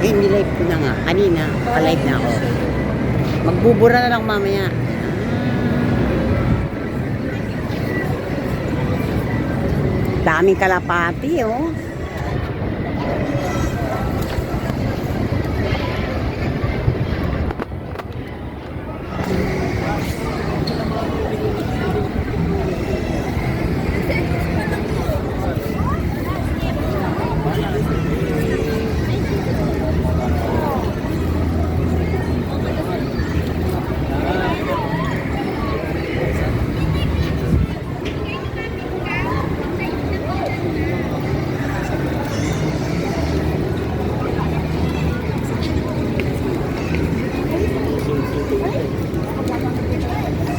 Eh, nilive ko na nga. Kanina, ka-live na ako. Magbubura na lang mamaya. Daming kalapati, oh.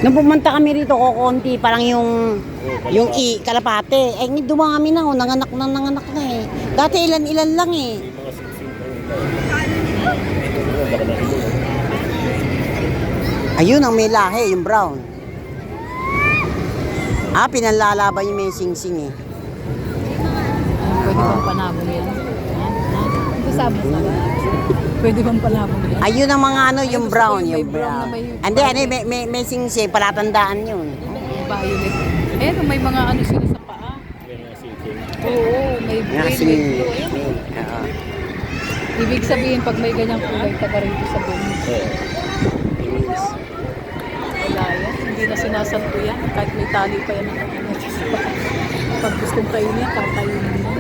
Nung pumunta kami rito, kukunti, parang yung kalapate. Eh, dumami na, oh, nanganak na eh. Dati ilan-ilan lang eh. Ayun ang may lahi, yung brown. Ah, pinanlalaban yung may sing-sing eh. Pwede bang panabong yan? Kasama sa pwede bang panabong yan? Ayun ang mga ano, yung brown, yung brown. brown na Hindi, may sing-sing, palatandaan yun. Violet. Ayun, may mga ano sila sa paa. Oo, may brain, may blue. Ayun. Ibig sabihin, pag may ganyang kulay, taga rito sa bumi. Wala yan. Hindi na sinasanto yan. Kahit may tali pa yan. Pag gustong kainin, kakainin mo.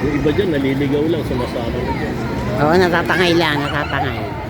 Yung iba dyan, naliligaw lang, sumasama na dyan. Oo, natatangay lang, natatangay.